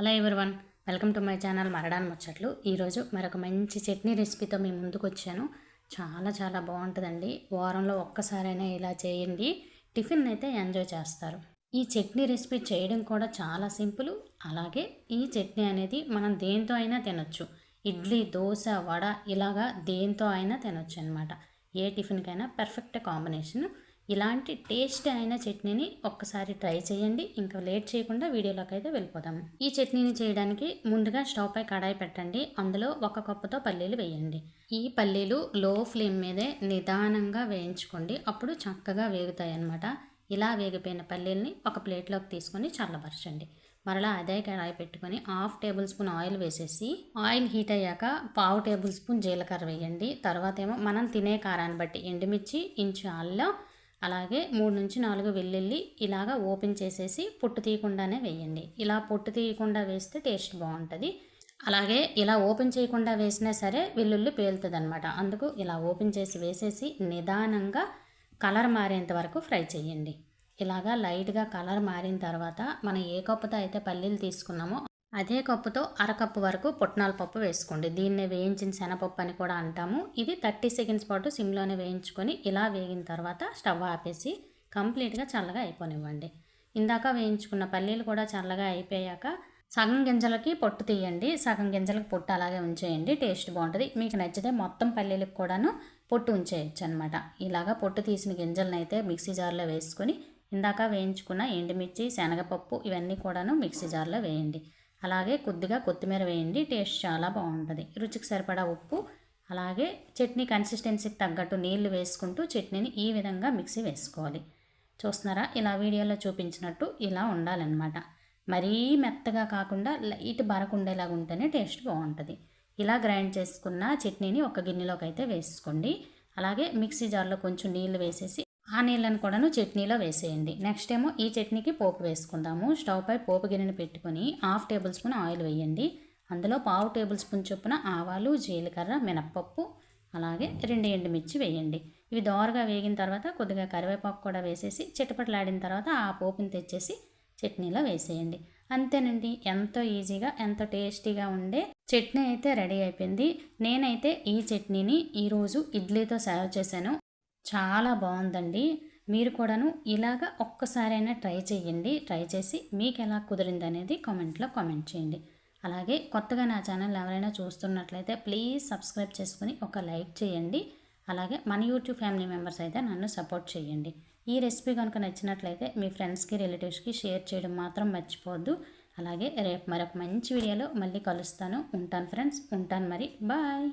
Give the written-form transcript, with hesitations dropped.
Hello everyone, welcome to my channel Maradan ముచ్చట్లు. ఈరోజు మరొక మంచి చట్నీ రెసిపీతో మీ ముందుకు వచ్చాను. చాలా చాలా బాగుంటుందండి. వారంలో ఒక్కసారైనా ఇలా చేయండి, టిఫిన్ అయితే ఎంజాయ్ చేస్తారు. ఈ చట్నీ రెసిపీ చేయడం కూడా చాలా సింపుల్. అలాగే ఈ చట్నీ అనేది మనం దేంతో అయినా తినొచ్చు. ఇడ్లీ, దోశ, వడ ఇలాగా దేంతో అయినా తినొచ్చు అనమాట. ఏ టిఫిన్కైనా పర్ఫెక్ట్ కాంబినేషన్. ఇలాంటి టేస్ట్ అయిన చట్నీని ఒక్కసారి ట్రై చేయండి. ఇంకా లేట్ చేయకుండా వీడియోలోకి అయితే వెళ్ళిపోదాము. ఈ చట్నీని చేయడానికి ముందుగా స్టవ్ పై కడాయి పెట్టండి. అందులో 1 కప్పుతో పల్లీలు వేయండి. ఈ పల్లీలు లో ఫ్లేమ్ మీదే నిదానంగా వేయించుకోండి. అప్పుడు చక్కగా వేగుతాయి అన్నమాట. ఇలా వేగిపోయిన పల్లీల్ని ఒక ప్లేట్లోకి తీసుకొని చల్లబరచండి. మరలా అదే కడాయి పెట్టుకొని 1/2 టేబుల్ స్పూన్ ఆయిల్ వేసేసి, ఆయిల్ హీట్ అయ్యాక 1/2 టేబుల్ స్పూన్ జీలకర్ర వేయండి. తర్వాత ఏమో మనం తినే కారాన్ని బట్టి ఎండుమిర్చి, ఇంచు అల్లం, అలాగే 3-4 వెల్లుల్లి ఇలాగా ఓపెన్ చేసేసి పొట్టు తీయకుండానే వేయండి. ఇలా పొట్టు తీయకుండా వేస్తే టేస్ట్ బాగుంటుంది. అలాగే ఇలా ఓపెన్ చేయకుండా వేసినా సరే వెల్లుల్లి పేలుతుంది అనమాట. అందుకు ఇలా ఓపెన్ చేసి వేసేసి నిదానంగా కలర్ మారేంత వరకు ఫ్రై చేయండి. ఇలాగా లైట్గా కలర్ మారిన తర్వాత మనం ఏ కప్పుతో అయితే పల్లీలు తీసుకున్నామో అదే కప్పుతో 1/2 కప్పు వరకు పుట్నాల పప్పు వేసుకోండి. దీన్నే వేయించిన శనగపప్పు అని కూడా అంటాము. ఇది 30 సెకండ్స్ పాటు సిమ్లోనే వేయించుకొని ఇలా వేగిన తర్వాత స్టవ్ ఆపేసి కంప్లీట్గా చల్లగా అయిపోనివ్వండి. ఇందాక వేయించుకున్న పల్లీలు కూడా చల్లగా అయిపోయాక సగం గింజలకి పొట్టు తీయండి. సగం గింజలకు పొట్టు అలాగే ఉంచేయండి, టేస్ట్ బాగుంటుంది. మీకు నచ్చితే మొత్తం పల్లీలకు కూడాను పొట్టు ఉంచేయచ్చు అనమాట. ఇలాగా పొట్టు తీసిన గింజలను అయితే మిక్సీ జార్లో వేసుకొని ఇందాక వేయించుకున్న ఎండుమిర్చి, శనగపప్పు ఇవన్నీ కూడాను మిక్సీ జార్లో వేయండి. అలాగే కొద్దిగా కొత్తిమీర వేయండి, టేస్ట్ చాలా బాగుంటుంది. రుచికి సరిపడా ఉప్పు, అలాగే చట్నీ కన్సిస్టెన్సీకి తగ్గట్టు నీళ్లు వేసుకుంటూ చట్నీని ఈ విధంగా మిక్సీ వేసుకోవాలి. చూస్తున్నారా, ఇలా వీడియోలో చూపించినట్టు ఇలా ఉండాలన్నమాట. మరీ మెత్తగా కాకుండా లైట్ బరకుండేలాగా ఉంటేనే టేస్ట్ బాగుంటుంది. ఇలా గ్రైండ్ చేసుకున్న చట్నీని ఒక గిన్నెలోకి అయితే వేసుకోండి. అలాగే మిక్సీ జార్లో కొంచెం నీళ్లు వేసేసి ఆ నీళ్ళను కూడాను చట్నీలో వేసేయండి. నెక్స్ట్ ఏమో ఈ చట్నీకి పోపు వేసుకుందాము. స్టవ్ పై పోపు గిన్నెని పెట్టుకొని 1/2 టేబుల్ స్పూన్ ఆయిల్ వేయండి. అందులో 1/4 టేబుల్ స్పూన్ చొప్పున ఆవాలు, జీలకర్ర, మినప్పప్పు, అలాగే 2 ఎండుమిర్చి వేయండి. ఇవి దోరగా వేగిన తర్వాత కొద్దిగా కరివేపాకు కూడా వేసేసి చిటపటలాడిన తర్వాత ఆ పోపుని తెచ్చేసి చట్నీలో వేసేయండి. అంతేనండి, ఎంతో ఈజీగా ఎంతో టేస్టీగా ఉండే చట్నీ అయితే రెడీ అయిపోయింది. నేనైతే ఈ చట్నీని ఈరోజు ఇడ్లీతో సర్వ్ చేశాను. చాలా బాగుందండి. మీరు కూడాను ఇలాగ ఒక్కసారైనా ట్రై చేయండి. ట్రై చేసి మీకు ఎలా కుదిరింది అనేది కామెంట్లో కామెంట్ చేయండి. అలాగే కొత్తగా నా ఛానల్ ఎవరైనా చూస్తున్నట్లయితే ప్లీజ్ సబ్స్క్రైబ్ చేసుకుని ఒక లైక్ చేయండి. అలాగే మన యూట్యూబ్ ఫ్యామిలీ మెంబర్స్ అయితే నన్ను సపోర్ట్ చేయండి. ఈ రెసిపీ కనుక నచ్చినట్లయితే మీ ఫ్రెండ్స్కి, రిలేటివ్స్కి షేర్ చేయడం మాత్రం మర్చిపోవద్దు. అలాగే రేపు మరొక మంచి వీడియోలో మళ్ళీ కలుస్తాను. ఉంటాను ఫ్రెండ్స్, ఉంటాను మరి, బాయ్.